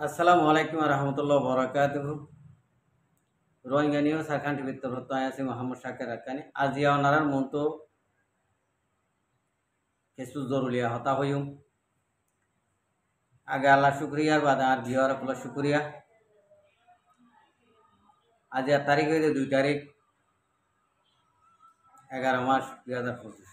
আসসালামু আলাইকুম রহমতুল্লাহ বরকাতুহ রোহিঙ্গা নিয়ে সারখান টিভির তরফ আছি মোহাম্মদ শাকির আকানি আজিয়া ওনারার মতো কিছু জরুরিয়া হতা হইম আগে আল্লাহ শুক্রিয়ার বাদে আর বিহার আপনার শুক্রিয়া আজিয়া তারিখ হইলে 2 তারিখ 11 মাস 2025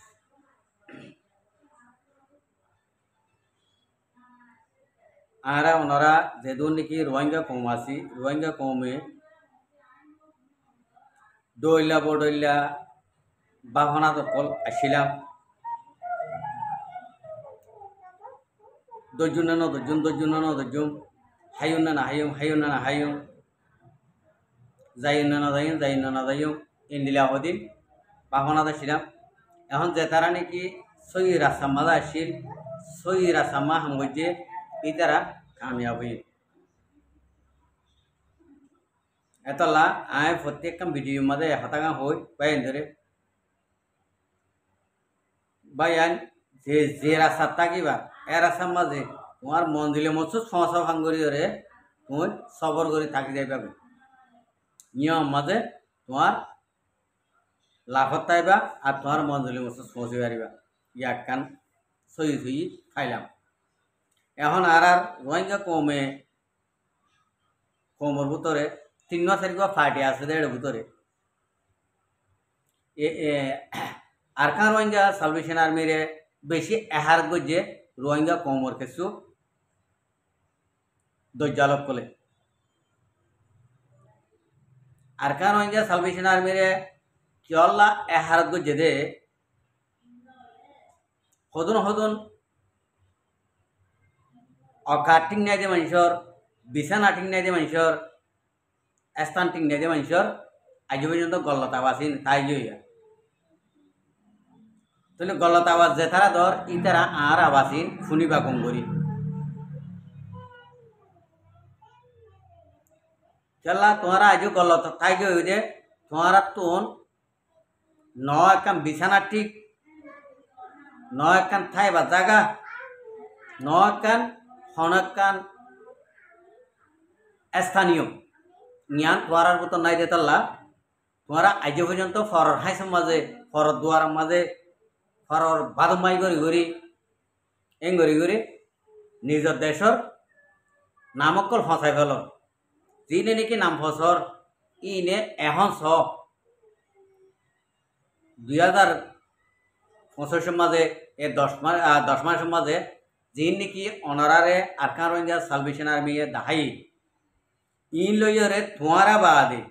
আরা ওনারা যেদুন নাকি রোহিঙ্গা কম আছি রোহিঙ্গা কমে দইলা বডইলা বাহনা দখল আসিলাম দর্জন না দর্জন হাইন না হাইম যাইন না যাইম ইন্দিলা হদিন বাহনা আসিলাম এখন যে তারা নাকি সই রাসাম্মা আসিল সই রাসাম্মা হামগজে এই তারা কামিয়াব হই এতলা আয় প্রত্যেক ভিডিও মাঝে হতাগা হই বাইন ধরে বাইন যে রাস্তা থাকিবা এ রাস্তার মাঝে তোমার মন দিলে মতো সমস্যা ভাঙ্গরি ধরে তুমি সবর করে থাকি যাইবা নিয়ম মাঝে তোমার লাভত পাইবা আর তোমার মন দিলে মতো পৌঁছে পারিবা ইয়াক কান সই থই খাইলাম এখন আর রোহিঙ্গা কমর ভিতরে 3 মাসের ফার্টি আছে দেড় ভিতরে আরকান রোহিঙ্গা সালভেশন আর্মিরে বেশি এহার গজে রোহিঙ্গা কমর কিছু দজ্জালক কলে আরকান রোহিঙ্গা সালভেশন আর্মিরে চল্লা এহার গজে দে হদুন অকার টিং নাই দে মানুষের বিছানা টিং নাই দে মানুষের স্থান টিং নাই দে মানুষের আজ পর্যন্ত গল্লতা বাসিন তাই জইয়া তাহলে গলত আওয়াজ যে তারা ধর ই তারা আর আবাসিন শুনিবা কম করি চলা তোমারা আজও গলত তাই গই দে তোমারা তোন ন একান বিছানা ঠিক ন একান থাই বা জায়গা ন একান হনকান স্থানীয় জ্ঞান তোমার মতো নাই দে তাল্লা তোমারা আজ পর্যন্ত ফরর হাইসের মাঝে ফরর দুয়ার মাঝে ফরর বাদমাই গড়ি এং গড়ি নিজের দেশের নামকল ফসাই ফেল যিনি নাকি নাম ফসর ইনে এখন 2025 মাঝে এ 10 মাসের মাঝে যিনি নাকি অনারারে আরকান রোহিঙ্গা সালভেশন আর্মি দাহাই ইন লইরে তোমারা বাদে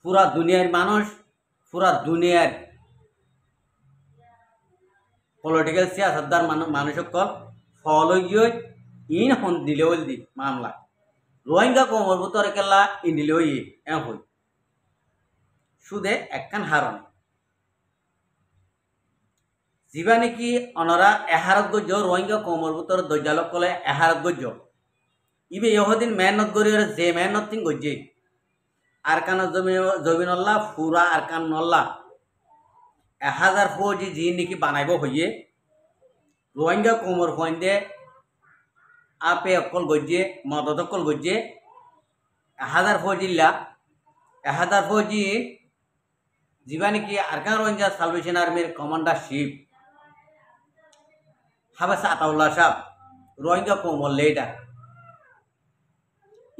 পুরা দুনিয়ার মানুষ পুরা দুনিয়ার পলিটিক্যাল সিয়াসতদার মানুষ সকল ফল ইন হন দিলে দি মামলা রোহিঙ্গা কমর ভিতরে কেলা ইন দিলে এম হই সুদে একখান হারণ যা নাকি অনরা এহারত গজ্য রোহিঙ্গা কমর ভিতরে দজ্জালক কলে এহারত গজ্য ইবে ইহদিন মেহনত করি যে মেহনত তিন গজ্জে আরকান জমিনল্লা ফুরা আরকান নল্লা 1000 ফৌজি যি নাকি বানাইব হইয়ে রোহিঙ্গা কোমর ফন্দে আপে অকল গজ্জে মদত অকল গজ্জে 1000 ফৌজিল্লা 1000 ফৌজি যা নাকি আরকান রোহিঙ্গা সালভেশন আর্মির কমান্ডারশিপ হাবাস আতাউল্লাহ সাহেব রোহিঙ্গা কোমর লেডার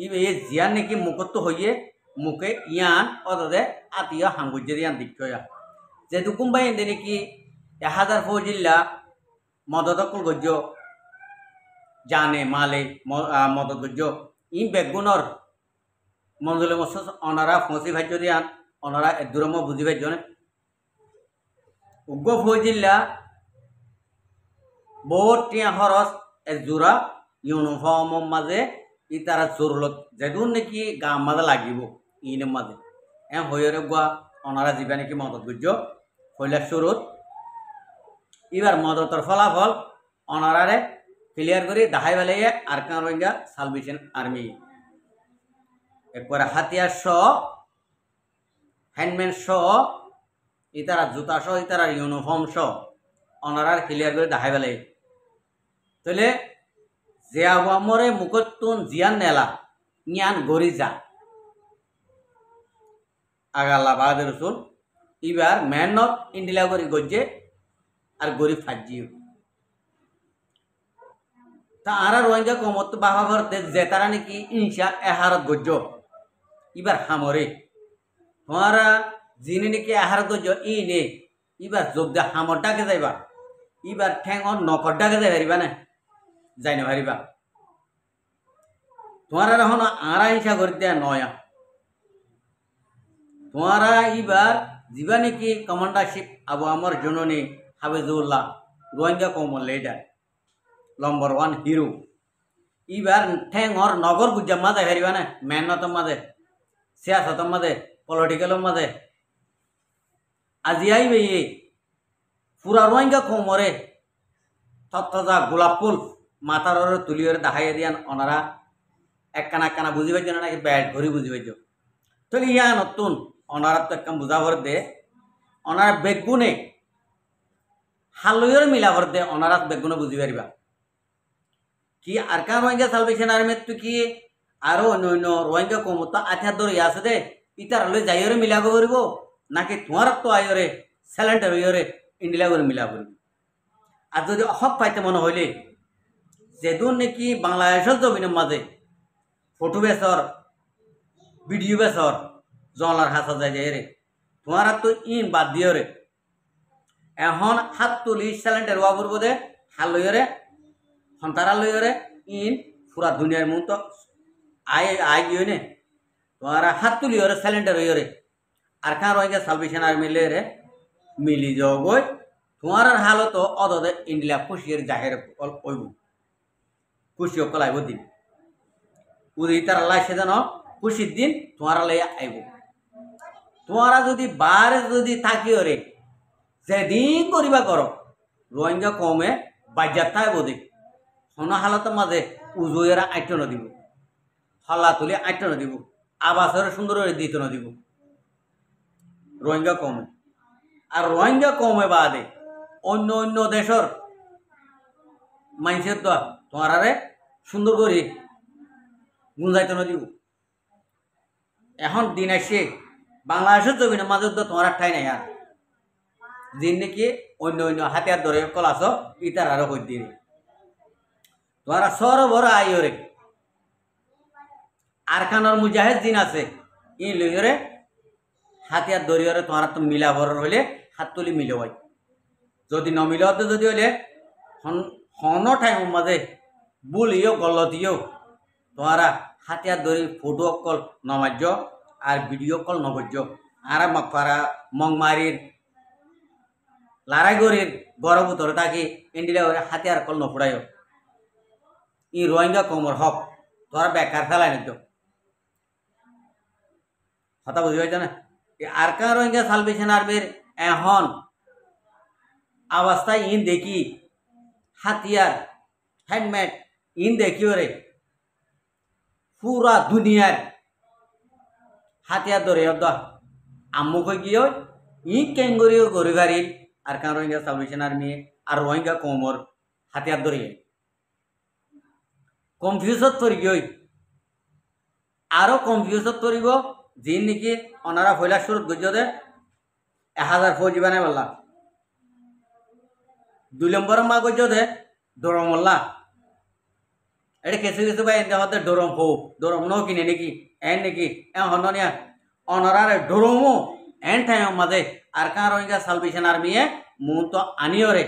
ইবে জিয়ান নাকি মুখত হইয়ে মুখে ইয়ান অদে আতিয়া হাঙ্গুজে ইয়ান দিক্ষয়া যেহেতু কুম্বাই এনে নাকি 1000 ফৌজিল্লা মদত অকল গজ্জ জানে মালে মদত গজ্জ ই বেগুনর মঞ্জুলে মসুস অনারা ফসি ভাজ্য দিয়ান অনারা এদুরম বুঝি ভাজ্যনে উগ্র ফৌজিল্লা বহুত টিয়া খরচ এজোড়া ইউনিফর্ম মাঝে ই তারা জোরলত যেদুন নাকি গাম মাঝে লাগিব ইনের মাঝে হয়ে গুয়া অনারা যা নাকি মদত গজ্জ হইলা শুরুত এবার মদতর ফলাফল অনারারে ক্লিয়ার করে দেখাই বেলাইয়ে আরকান রোহিঙ্গা সালভেশন আর্মি একবারে হাতিয়ার সহ হ্যান্ডম্যান সহ ইতারা জুতা সহ ইতারা ইউনিফর্ম সহ অনারার ক্লিয়ার করে দেখাই বেলাই তাহলে যে আবহামরে মুখতুন জিয়ান নেলা ইয়ান গরি যা আগাল্লা বাদ রসুল এবার মেহনত ইন্ডিলা করি গজ্জে আর গরি ফাজিও তা আরা রোহিঙ্গা কমত বাহা ভরতে যে তারা নাকি ইনসা এহারত গজ্জ এবার হামরে তোমারা যিনি নাকি এহারত গজ্জ ই নে এবার যোগ দে হামর ডাকে যাইবা এবার ঠ্যাং নকর ডাকে যাই পারিবা না যাই না পারিবা তোমারা এখন আরা হিংসা করতে নয়া তোমারা এবার যা নাকি কমান্ডারশিপ আবু আমার জননী হাফিজুল্লাহ রোহিঙ্গা কমল লিডার নম্বর 1 হিরো এবার ঠ্যাংর নগর গুজা মাঝে হারিবা না মেহনতর মাঝে সিয়াসতর মাঝে পলিটিক্যালের মাঝে আজি আইবে পুরা রোহিঙ্গা কমরে তত্তা গোলাপ ফুল মাথার তুলিয়ে দেখাইয়া দিয়ান ওনারা একখানা একখানা বুঝি পাইছ না নাকি ব্যাট ঘড়ি বুঝি পাইছ তাহলে ইয়া নতুন ওনারা তো একখান বুঝা ভর দে ওনারা বেগুনে হালইয়ের মিলা ভর দে ওনারা বেগুনে বুঝি পারিবা কি আর কান রোহিঙ্গা সালভেশন আর্মির তো কি আরো অন্য অন্য রোহিঙ্গা কমত আঠার ধরে আছে দে ইতার হলে যাইরে মিলাব করব নাকি তোমার তো আইরে স্যালেন্টার হইরে ইন্ডিয়া করে মিলা করব আর যদি হক পাইতে মনে হইলে যেদুন নাকি বাংলাদেশের জমিনের মাঝে ফটো বেসর ভিডিও বেসর জলার হাসা যায় যে রে তোমার তো ইন বাদ দিও রে এখন হাত তুলি স্যালেন্টার ওয়া করব দে হাল লইরে সন্তারা লইরে ইন পুরা দুনিয়ার মন তো আই গিয়ে নে তোমারা হাত তুলি ওরে স্যালেন্টার হইরে আর কান রোহিঙ্গা সালভেশন আর্মি রে মিলি যাও গই তোমার হালত অদদে ইন্ডিয়া খুশির জাহের কইব খুশি কলাইব দিন উদি তার আল্লাহ সেদিন খুশির দিন তোমার লাই আইব তোমারা যদি বারে যদি থাকিও রে যেদিন করিবা করো রোহিঙ্গা কমে বাজার থাকব দে হন হালতের মাঝে উজুয়েরা আইট ন দিব হল্লা তুলি আইট ন দিব আবাসের সুন্দর দিত ন দিব রোহিঙ্গা কমে আর রোহিঙ্গা কমে বাদে অন্য অন্য দেশের মানুষের তো তোমারে সুন্দর করে গুঞ্জাইতে ন দিব এখন দিন আসে বাংলাদেশের জমিনের মাঝে তো তোমার ঠাই নাই আর দিন নাকি অন্য অন্য হাতিয়ার ধরে কলাস ইতার আরো হই দিয়ে তোমারা সর বড় আইরে আর কানোর মুজাহিদ দিন আছে ই লইরে হাতিয়ার দরিয়রে তোমার তো মিলা ভর হইলে হাত তুলি মিলে হয় যদি নমিলে হতে যদি হইলে হন টাইম মাঝে বুলিও গলতিও তোমারা হাতিয়ার দরি ফটো কল নমাজ্য আর ভিডিও কল নবজ্য আর মারা মংমারির লারাইগড়ির গরম ধরে থাকি ইন্ডিয়া হাতিয়ার কল নফুড়াই ই রোহিঙ্গা কমর হক তোরা বেকার ফেলাই নিত কথা বুঝি পাইছ না আর কান রোহিঙ্গা সালভেশন আর্মির এখন অবস্থায় ইন দেখি হাতিয়ার হ্যান্ডমেড ইন দেখিও রে পুরা দুনিয়ার হাতিয়ার ধরে আমুক গিয়ে ই কেঙ্গরিও গরিবারির আর কান রোহিঙ্গা সালভেশন আর্মি আর রোহিঙ্গা কমর হাতিয়ার ধরে কনফিউজত তরি গই আরো কনফিউজত তরিব যিন নাকি ওনারা পয়লা শুরুত গজ্য দে 1000 ফৌজি বানাই বললা 2 নম্বর মা গজ্য দে ডরম বললা এটা কিছু কিছু ভাই এনে হতে ডরম ফৌ ডরম ন কিনে নাকি এন নাকি এ হননিয়া অনারারে ডরমো এন টাইম মাঝে আর কান রোহিঙ্গা সালভেশন আর্মিয়ে মুন তো আনিওরে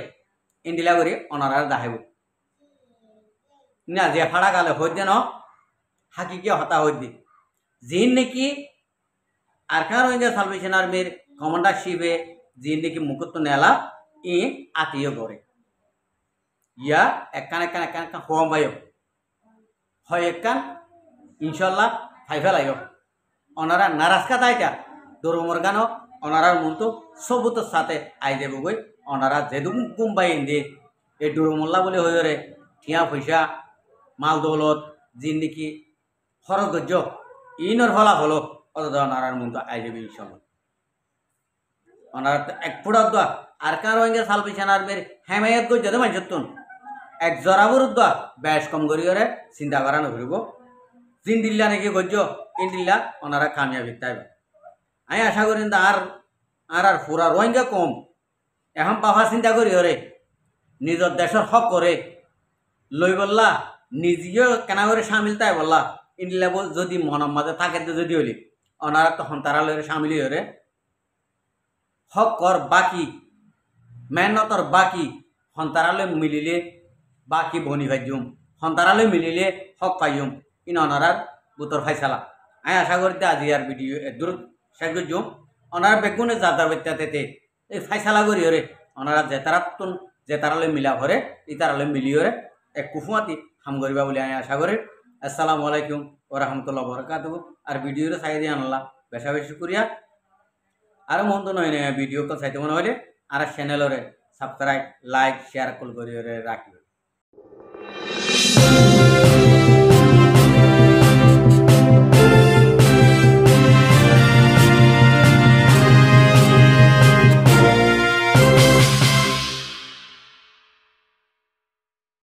ইন্ডিলা করি অনারারে দাহাইব না যে ফাড়া গালে হইতে ন হাকিকে হতা হইতে যিন নাকি আর কান রোহিঙ্গা সালভেশন আর্মির কমান্ডারশিপে যিন নাকি মুকুত নেলা ই আত্মীয় করে ইয়া একখান একখান একখান একখান হোম ভাইও হয় একখান ইনশাল্লাহ ফাইফেল আইও ওনারা নারাজকা তাইটা দরমর গানো ওনারার মন তো সবুতের সাথে আই দেব গই ওনারা যেদুম কুম্বাই দিয়ে এই ডুরমল্লা বলে হয়ে রে ঠিয়া পয়সা মাল দৌলত যিন নাকি খরচ ধৈর্য ইনর ফলা হলো অত ওনারার মন তো আই দেবে ইনশাল্লাহ ওনারা তো এক ফুটার দোয়া আর কান রোহিঙ্গা সালভেশন আর্মির হেমায়ত গজ্য দে মাইজতুন এক জরা বিরুদ্ধ বেশ কম করিয়ে চিন্তা করা নকরিব জিন দিল্লা নাকি গজ্য ইন দিল্লা ওনারা কামিয়াবি তাইবা আমি আশা করি আর পুরা রোহিঙ্গা কম এখন পাফা চিন্তা করিয়ে নিজের দেশের হক করে লই বললা নিজেও কেনা করে সামিল তাই বললা ইন্ডিয়া যদি মনের মাঝে থাকে যদি হলি ওনারা তখন তারা লইরে সামিল হয়ে হক কর বাকি মেহনতর বাকি সন্তারালৈ মিলিলে বাকি বনি ভাইজুম সন্তারালৈ মিলিলে হক পাইম ইন ওনারার বুতর ফাইসালা আমি আশা করি আজি আর ভিডিও দূর শেষ করছুম ওনার বেগুনে যাদার বাচ্চাতে এই ফাইসালা করি হরে ওনারা যে তারালৈ মিলা ভরে এই তারালৈ মিলি হরে এক কুফুয়াতি হাম করিবা বলে আমি আশা করি। আসসালামু আলাইকুম ওয়া রাহমাতুল্লাহি ওয়া বারাকাতুহু। আর ভিডিওরে চাই দিয়ে আনলা বেশা বেশি করিয়া আর মন তো নয় ভিডিও কল চাইতে মনে হলে আর চ্যানেলরে সাবস্ক্রাইব লাইক শেয়ার কল করিয়ে রাখিবে।